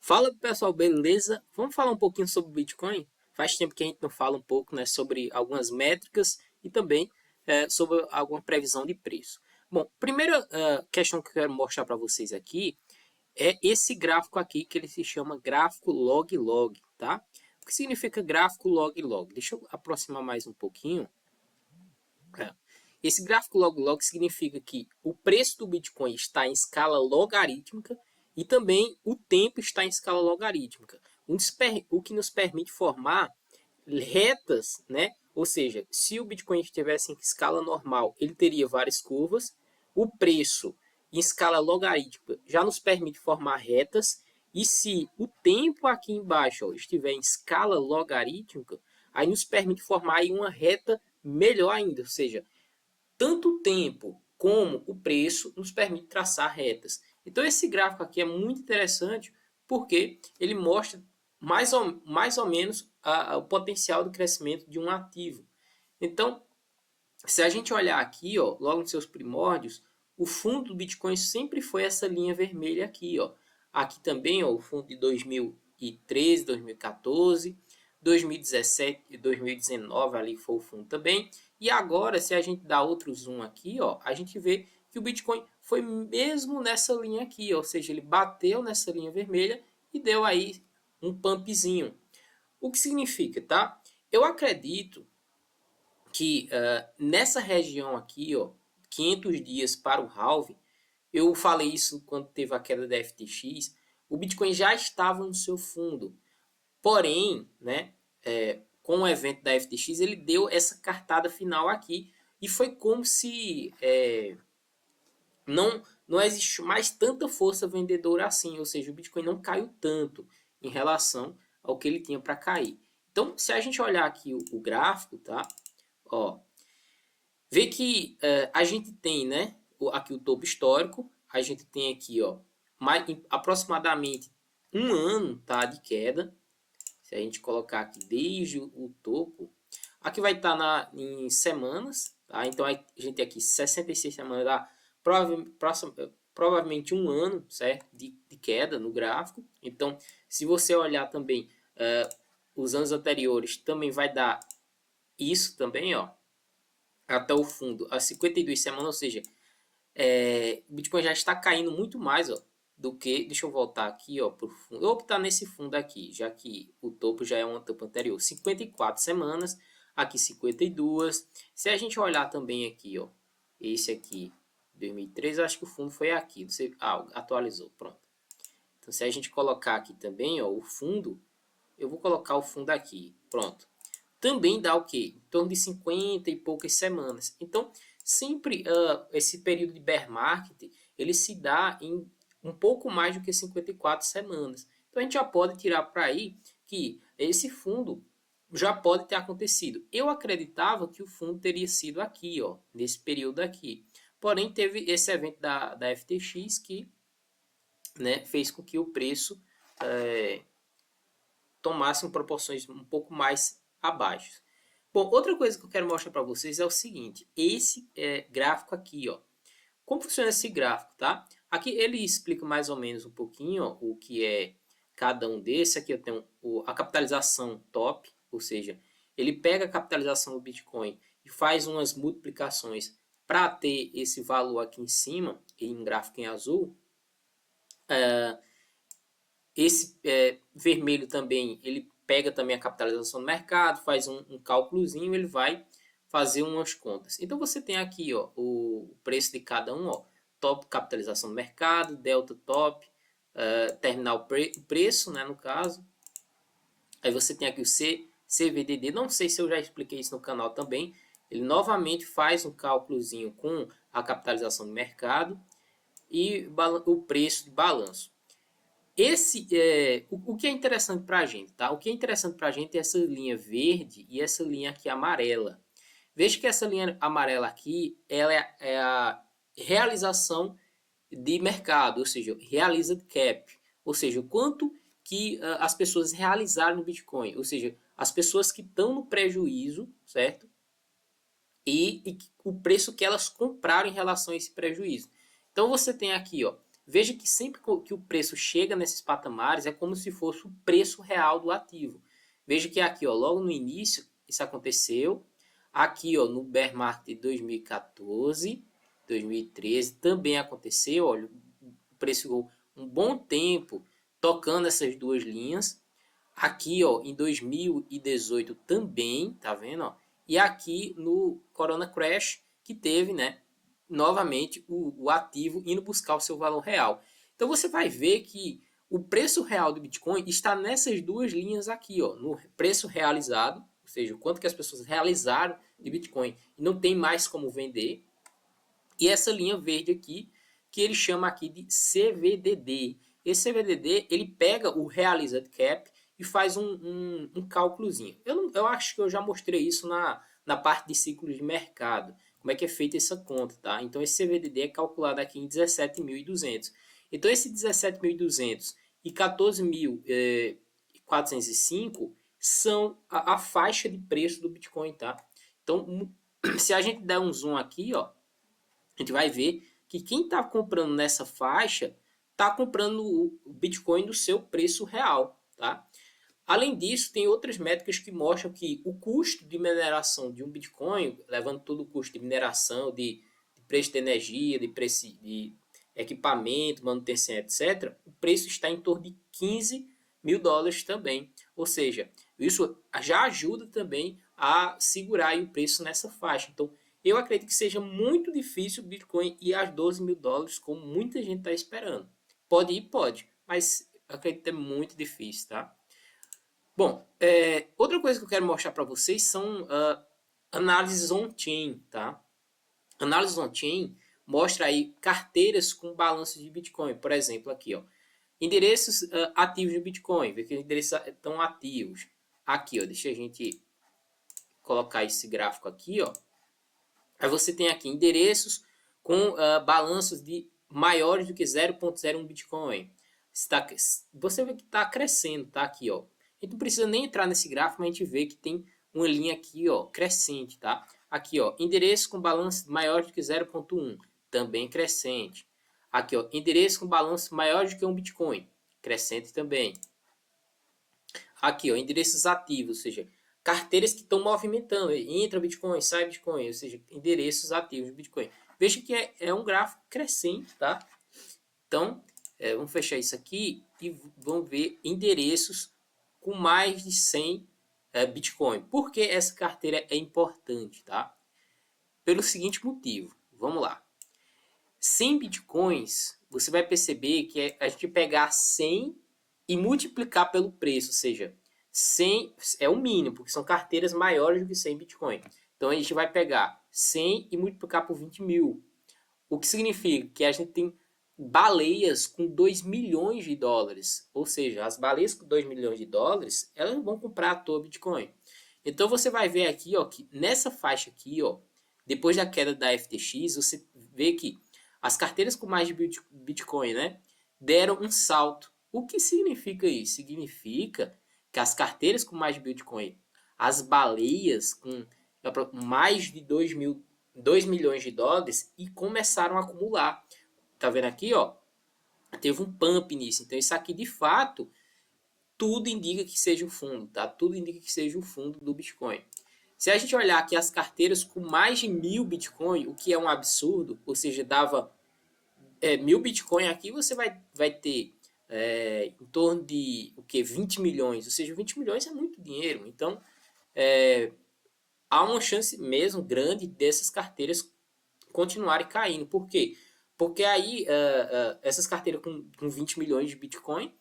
Fala pessoal, beleza? Vamos falar um pouquinho sobre o Bitcoin? Faz tempo que a gente não fala um pouco, né, sobre algumas métricas e também sobre alguma previsão de preço. Bom, primeira questão que eu quero mostrar para vocês aqui é esse gráfico aqui que ele se chama gráfico log-log, tá? O que significa gráfico log-log? Deixa eu aproximar mais um pouquinho. É. Esse gráfico log-log significa que o preço do Bitcoin está em escala logarítmica e também o tempo está em escala logarítmica, o que nos permite formar retas, né? Ou seja, se o Bitcoin estivesse em escala normal, ele teria várias curvas. O preço em escala logarítmica já nos permite formar retas. E se o tempo aqui embaixo estiver em escala logarítmica, aí nos permite formar aí uma reta melhor ainda, ou seja, tanto o tempo como o preço nos permite traçar retas. Então esse gráfico aqui é muito interessante porque ele mostra mais ou menos o potencial de crescimento de um ativo. Então, se a gente olhar aqui, ó, logo nos seus primórdios, o fundo do Bitcoin sempre foi essa linha vermelha aqui, ó. Aqui também, ó, o fundo de 2013, 2014, 2017 e 2019 ali foi o fundo também. E agora, se a gente dá outro zoom aqui, ó, a gente vê que o Bitcoin foi mesmo nessa linha aqui, ó, ou seja, ele bateu nessa linha vermelha e deu aí um pumpzinho. O que significa, tá? Eu acredito que nessa região aqui, ó, 500 dias para o halving, eu falei isso quando teve a queda da FTX, o Bitcoin já estava no seu fundo. Porém, né, com o evento da FTX, ele deu essa cartada final aqui e foi como se não existe mais tanta força vendedora assim, ou seja, o Bitcoin não caiu tanto em relação ao que ele tinha para cair. Então, se a gente olhar aqui o gráfico, tá? Ó, vê que a gente tem, né, aqui o topo histórico, a gente tem aqui, ó, aproximadamente um ano, tá, de queda. Se a gente colocar aqui desde o topo, aqui vai estar em semanas, tá? Então a gente tem aqui 66 semanas, dá provavelmente um ano, certo, de queda no gráfico. Então, se você olhar também os anos anteriores, também vai dar isso também, ó, até o fundo, a 52 semanas, ou seja, o Bitcoin já está caindo muito mais, ó, do que, deixa eu voltar aqui, ó, pro fundo. Eu vou optar nesse fundo aqui, já que o topo já é um topo anterior, 54 semanas, aqui 52. Se a gente olhar também aqui, ó, esse aqui, 2013, eu acho que o fundo foi aqui, você, atualizou, pronto. Então, se a gente colocar aqui também, ó, o fundo, eu vou colocar o fundo aqui, pronto. Também dá o quê? Em torno de 50 e poucas semanas. Então, sempre esse período de bear market, ele se dá em um pouco mais do que 54 semanas. Então, a gente já pode tirar para aí que esse fundo já pode ter acontecido. Eu acreditava que o fundo teria sido aqui, ó, nesse período aqui. Porém, teve esse evento da FTX que, né, fez com que o preço tomassem proporções um pouco mais abaixo. Bom, outra coisa que eu quero mostrar para vocês é o seguinte, esse gráfico aqui, ó, como funciona esse gráfico, tá? Aqui ele explica mais ou menos um pouquinho, ó, o que é cada um desses. Aqui eu tenho a capitalização top, ou seja, ele pega a capitalização do Bitcoin e faz umas multiplicações para ter esse valor aqui em cima, em gráfico em azul. Esse vermelho também, ele pega também a capitalização do mercado, faz um cálculozinho, ele vai fazer umas contas. Então você tem aqui, ó, o preço de cada um, ó, top capitalização do mercado, delta top, terminal preço, né, no caso. Aí você tem aqui o CVDD, não sei se eu já expliquei isso no canal também. Ele novamente faz um cálculozinho com a capitalização do mercado e o preço de balanço. O que é interessante para a gente, tá? O que é interessante para a gente é essa linha verde e essa linha aqui amarela. Veja que essa linha amarela aqui, ela é a realização de mercado, ou seja, realized cap, ou seja, o quanto que as pessoas realizaram no Bitcoin, ou seja, as pessoas que estão no prejuízo, certo? E o preço que elas compraram em relação a esse prejuízo. Então você tem aqui, ó, veja que sempre que o preço chega nesses patamares, é como se fosse o preço real do ativo. Veja que aqui, ó, logo no início, isso aconteceu. Aqui, ó, no bear market de 2014, 2013, também aconteceu. Olha, o preço ficou um bom tempo tocando essas duas linhas. Aqui, ó, em 2018 também, tá vendo, ó? E aqui no Corona Crash, que teve, né, novamente o ativo indo buscar o seu valor real. Então você vai ver que o preço real do Bitcoin está nessas duas linhas aqui, ó, no preço realizado, ou seja, o quanto que as pessoas realizaram de Bitcoin e não tem mais como vender, e essa linha verde aqui, que ele chama aqui de CVDD. Esse CVDD, ele pega o Realized Cap e faz um cálculozinho. Eu acho que eu já mostrei isso na parte de ciclos de mercado, como é que é feita essa conta, tá? Então, esse CVDD é calculado aqui em 17.200. Então, esse 17.200 e 14.405 são a faixa de preço do Bitcoin, tá? Então, se a gente der um zoom aqui, ó, a gente vai ver que quem está comprando nessa faixa está comprando o Bitcoin do seu preço real, tá? Além disso, tem outras métricas que mostram que o custo de mineração de um Bitcoin, levando todo o custo de mineração, de preço de energia, de preço de equipamento, manutenção, etc., o preço está em torno de 15 mil dólares também. Ou seja, isso já ajuda também a segurar o preço nessa faixa. Então, eu acredito que seja muito difícil o Bitcoin ir a 12 mil dólares, como muita gente está esperando. Pode ir, pode, mas acredito que é muito difícil, tá? Bom, outra coisa que eu quero mostrar para vocês são análises on-chain, tá? Análises on-chain mostra aí carteiras com balanço de Bitcoin. Por exemplo, aqui, ó, endereços ativos de Bitcoin, ver que os endereços estão ativos. Aqui, ó, deixa a gente colocar esse gráfico aqui, ó. Aí você tem aqui endereços com balanços de maiores do que 0,01 Bitcoin. Você vê que está crescendo, tá aqui, ó. A gente não precisa nem entrar nesse gráfico, mas a gente vê que tem uma linha aqui, ó, crescente, tá? Aqui, ó, endereços com balanço maior do que 0,1, também crescente. Aqui, ó, endereços com balanço maior do que 1 Bitcoin, crescente também. Aqui, ó, endereços ativos, ou seja, carteiras que estão movimentando, entra Bitcoin, sai Bitcoin, ou seja, endereços ativos de Bitcoin. Veja que é um gráfico crescente, tá? Então, vamos fechar isso aqui e vamos ver endereços com mais de 100 Bitcoin. Por que essa carteira é importante, tá? Pelo seguinte motivo, vamos lá. 100 Bitcoins, você vai perceber que é a gente pegar 100 e multiplicar pelo preço, ou seja, 100 é o mínimo, porque são carteiras maiores do que 100 Bitcoin. Então a gente vai pegar 100 e multiplicar por 20 mil. O que significa que a gente tem baleias com 2 milhões de dólares. Ou seja, as baleias com 2 milhões de dólares, elas não vão comprar à toa Bitcoin. Então você vai ver aqui, ó, que nessa faixa aqui, ó, depois da queda da FTX, você vê que as carteiras com mais de Bitcoin, né, deram um salto. O que significa isso? Significa que as carteiras com mais de Bitcoin, as baleias com mais de 2 milhões de dólares e começaram a acumular. Tá vendo aqui, ó? Teve um pump nisso. Então isso aqui de fato tudo indica que seja o fundo, tá? Tudo indica que seja o fundo do Bitcoin. Se a gente olhar aqui as carteiras com mais de 1.000 Bitcoin, o que é um absurdo, ou seja, dava 1.000 Bitcoin aqui, você vai ter em torno de o que 20 milhões, ou seja, 20 milhões é muito dinheiro. Então, há uma chance mesmo grande dessas carteiras continuarem caindo. Por quê? Porque aí essas carteiras com 20 milhões de Bitcoin,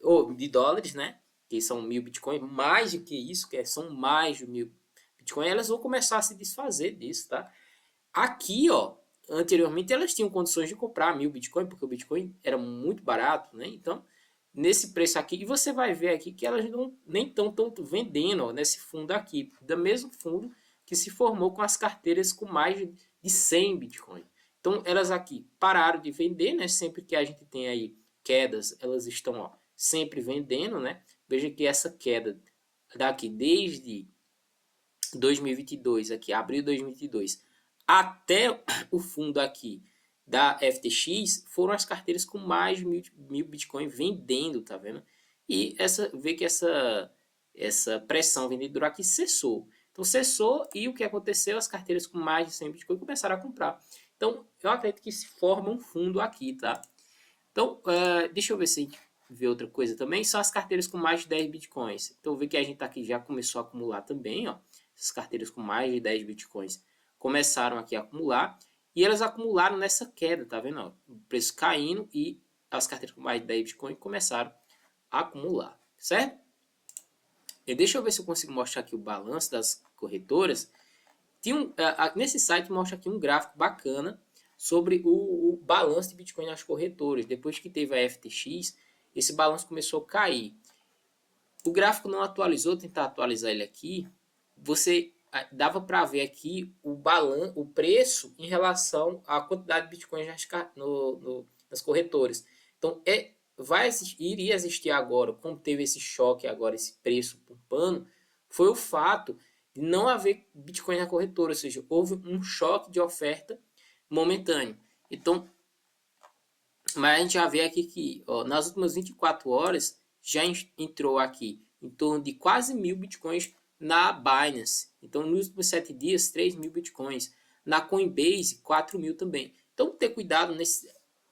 ou de dólares, né? Que são 1.000 Bitcoin, mais do que isso, são mais de 1.000 Bitcoin, elas vão começar a se desfazer disso, tá? Aqui, ó, anteriormente elas tinham condições de comprar 1.000 Bitcoin, porque o Bitcoin era muito barato, né? Então, nesse preço aqui, e você vai ver aqui que elas não, nem estão vendendo, ó, nesse fundo aqui, do mesmo fundo que se formou com as carteiras com mais de 100 Bitcoin. Então, elas aqui pararam de vender, né? Sempre que a gente tem aí quedas, elas estão, ó, sempre vendendo, né? Veja que essa queda daqui desde 2022, aqui, abril de 2022, até o fundo aqui da FTX foram as carteiras com mais de mil Bitcoin vendendo, tá vendo? E vê que essa pressão vendedora aqui cessou. Então cessou e o que aconteceu? As carteiras com mais de 100 Bitcoin começaram a comprar. Então eu acredito que se forma um fundo aqui, tá? Então deixa eu ver se a gente vê outra coisa também. São as carteiras com mais de 10 Bitcoins. Então vê que a gente aqui já começou a acumular também, ó. Essas carteiras com mais de 10 Bitcoins começaram aqui a acumular. E elas acumularam nessa queda, tá vendo? Ó, o preço caindo e as carteiras com mais de 10 Bitcoin começaram a acumular, certo? E deixa eu ver se eu consigo mostrar aqui o balanço das corretoras. Nesse site mostra aqui um gráfico bacana sobre o balanço de Bitcoin nas corretoras. Depois que teve a FTX, esse balanço começou a cair. O gráfico não atualizou, vou tentar atualizar ele aqui. Você dava para ver aqui o preço em relação à quantidade de Bitcoin nas corretoras. Então, iria existir agora, como teve esse choque agora, esse preço pumpando, foi o fato de não haver Bitcoin na corretora, ou seja, houve um choque de oferta momentâneo. Então, mas a gente já vê aqui que ó, nas últimas 24 horas já entrou aqui em torno de quase 1.000 Bitcoins na Binance. Então, nos últimos 7 dias, 3.000 Bitcoins. Na Coinbase, 4.000 também. Então, ter cuidado,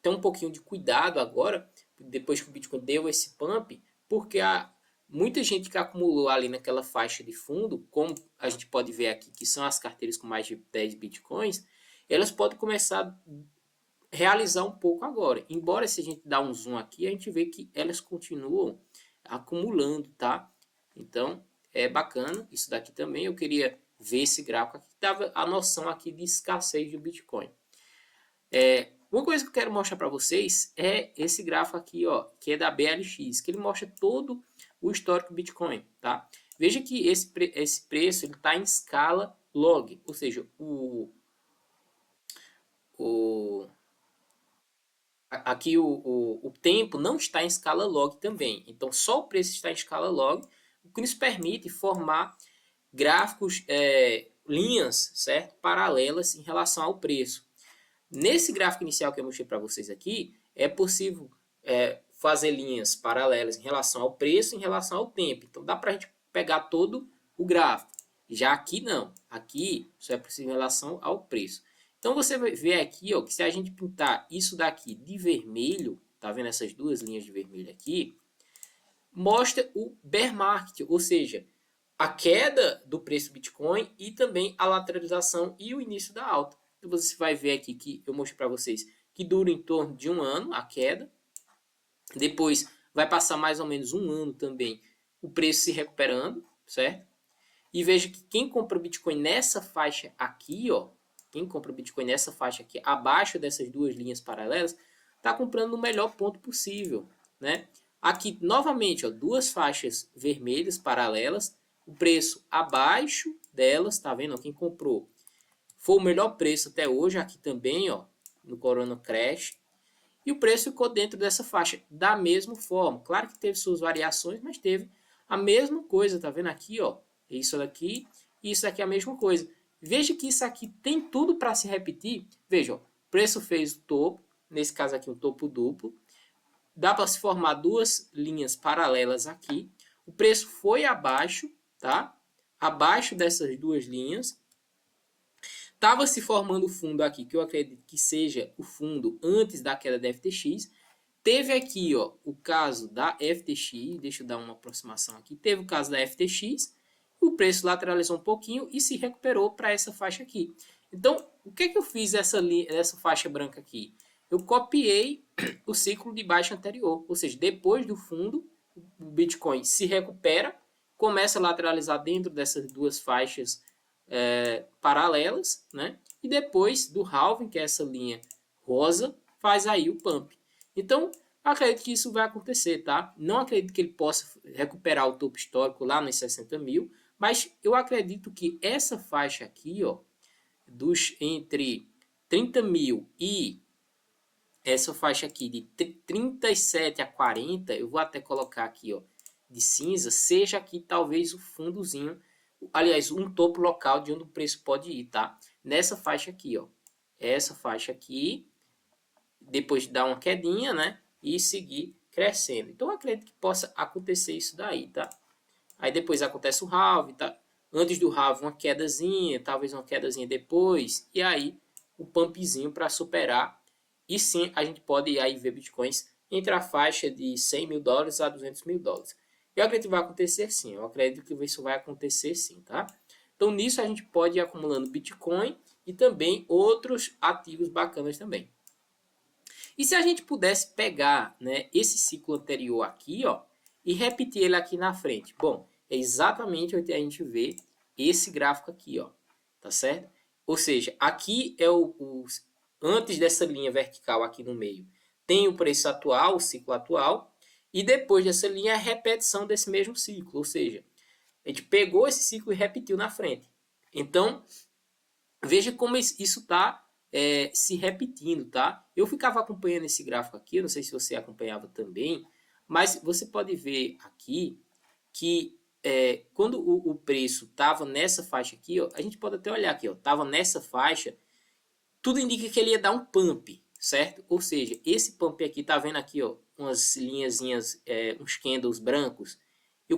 ter um pouquinho de cuidado agora, depois que o Bitcoin deu esse pump, porque há muita gente que acumulou ali naquela faixa de fundo, como a gente pode ver aqui, que são as carteiras com mais de 10 Bitcoins, elas podem começar a realizar um pouco agora. Embora se a gente dar um zoom aqui, a gente vê que elas continuam acumulando, tá? Então, é bacana isso daqui também. Eu queria ver esse gráfico aqui, que dava a noção aqui de escassez do Bitcoin. Uma coisa que eu quero mostrar para vocês é esse gráfico aqui, ó, que é da BLX, que ele mostra todo o histórico do Bitcoin, tá? Veja que esse preço ele está em escala log, ou seja, aqui o tempo não está em escala log também. Então, só o preço está em escala log, o que nos permite formar gráficos, linhas, certo? Paralelas em relação ao preço. Nesse gráfico inicial que eu mostrei para vocês aqui, é possível fazer linhas paralelas em relação ao preço e em relação ao tempo. Então, dá para a gente pegar todo o gráfico. Já aqui não. Aqui só é possível em relação ao preço. Então, você vai ver aqui ó, que se a gente pintar isso daqui de vermelho, tá vendo essas duas linhas de vermelho aqui? Mostra o bear market, ou seja, a queda do preço do Bitcoin e também a lateralização e o início da alta. Então, você vai ver aqui que eu mostrei para vocês que dura em torno de 1 ano a queda. Depois vai passar mais ou menos 1 ano também o preço se recuperando, certo? E veja que quem compra Bitcoin nessa faixa aqui, ó, quem compra Bitcoin nessa faixa aqui, abaixo dessas duas linhas paralelas, está comprando no melhor ponto possível, né? Aqui, novamente, ó, duas faixas vermelhas paralelas, o preço abaixo delas, tá vendo? Quem comprou foi o melhor preço até hoje, aqui também, ó, no Corona Crash. E o preço ficou dentro dessa faixa da mesma forma. Claro que teve suas variações, mas teve a mesma coisa, tá vendo aqui, ó? Isso daqui e isso aqui é a mesma coisa. Veja que isso aqui tem tudo para se repetir. Veja, ó, o preço fez o topo, nesse caso aqui um topo duplo. Dá para se formar duas linhas paralelas aqui. O preço foi abaixo, tá? Abaixo dessas duas linhas. Estava se formando o fundo aqui, que eu acredito que seja o fundo antes da queda da FTX. Teve aqui ó, o caso da FTX, deixa eu dar uma aproximação aqui. Teve o caso da FTX, o preço lateralizou um pouquinho e se recuperou para essa faixa aqui. Então, o que é que eu fiz essa faixa branca aqui? Eu copiei o ciclo de baixa anterior, ou seja, depois do fundo, o Bitcoin se recupera, começa a lateralizar dentro dessas duas faixas paralelas, né? E depois do halving, que é essa linha rosa, faz aí o pump. Então, acredito que isso vai acontecer, tá? Não acredito que ele possa recuperar o topo histórico lá nos 60 mil, mas eu acredito que essa faixa aqui, ó, entre 30 mil e essa faixa aqui de 37 a 40, eu vou até colocar aqui, ó, de cinza, seja aqui talvez o fundozinho, aliás, um topo local de onde o preço pode ir, tá? Nessa faixa aqui, ó. Essa faixa aqui depois dar uma quedinha, né? E seguir crescendo. Então, eu acredito que possa acontecer isso daí, tá? Aí depois acontece o halving, tá? Antes do halving uma quedazinha, talvez uma quedazinha depois, e aí o pumpzinho para superar. E sim, a gente pode aí ver bitcoins entre a faixa de 100 mil dólares a 200 mil dólares. Eu acredito que vai acontecer sim, eu acredito que isso vai acontecer sim, tá? Então nisso a gente pode ir acumulando Bitcoin e também outros ativos bacanas também. E se a gente pudesse pegar, né, esse ciclo anterior aqui, ó, e repetir ele aqui na frente? Bom, é exatamente onde a gente vê esse gráfico aqui, ó, tá certo? Ou seja, aqui é antes dessa linha vertical aqui no meio, tem o preço atual, o ciclo atual, e depois dessa linha é a repetição desse mesmo ciclo, ou seja, a gente pegou esse ciclo e repetiu na frente. Então, veja como isso está se repetindo, tá? Eu ficava acompanhando esse gráfico aqui, eu não sei se você acompanhava também, mas você pode ver aqui que quando o preço estava nessa faixa aqui, ó, a gente pode até olhar aqui, estava nessa faixa, tudo indica que ele ia dar um pump, certo? Ou seja, esse pump aqui, tá vendo aqui, ó, umas linhazinhas, uns candles brancos.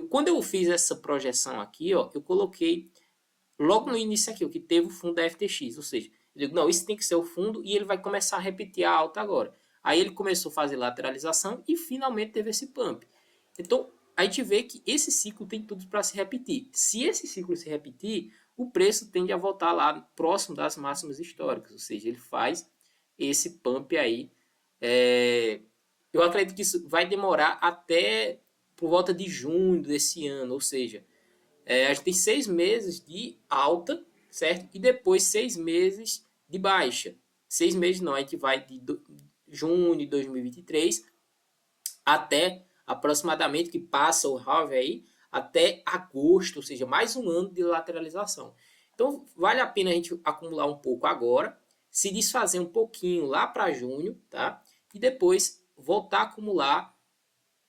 Quando eu fiz essa projeção aqui, ó, eu coloquei logo no início aqui, o que teve o fundo da FTX, ou seja, eu digo, não, isso tem que ser o fundo e ele vai começar a repetir a alta agora. Aí ele começou a fazer lateralização e finalmente teve esse pump. Então, a gente vê que esse ciclo tem tudo para se repetir. Se esse ciclo se repetir, o preço tende a voltar lá próximo das máximas históricas, ou seja, ele faz esse pump aí. Eu acredito que isso vai demorar até por volta de junho desse ano, ou seja, a gente tem 6 meses de alta, certo? E depois 6 meses de baixa. 6 meses não, a gente vai de junho de 2023 até aproximadamente, que passa o halving aí, até agosto, ou seja, mais um ano de lateralização. Então, vale a pena a gente acumular um pouco agora, se desfazer um pouquinho lá para junho, tá? E depois voltar a acumular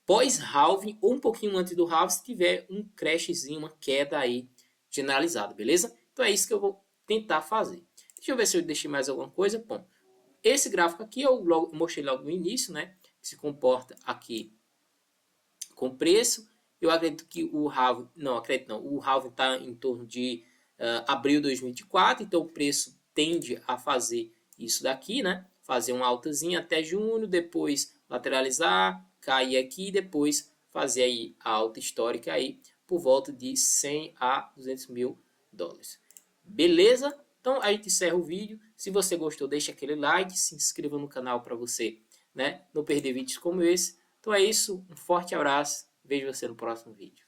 pós-halving ou um pouquinho antes do halving, se tiver um crashzinho, uma queda aí generalizada, beleza? Então é isso que eu vou tentar fazer. Deixa eu ver se eu deixei mais alguma coisa. Bom, esse gráfico aqui eu mostrei logo no início, né? Que se comporta aqui com preço. Eu acredito que o halving, não, acredito não, o halving está em torno de abril de 2024, então o preço tende a fazer isso daqui, né? Fazer uma altazinha até junho, depois lateralizar, cair aqui e depois fazer aí a alta histórica aí por volta de 100 a 200 mil dólares. Beleza? Então a gente encerra o vídeo. Se você gostou, deixa aquele like, se inscreva no canal para você, né, não perder vídeos como esse. Então é isso, um forte abraço, vejo você no próximo vídeo.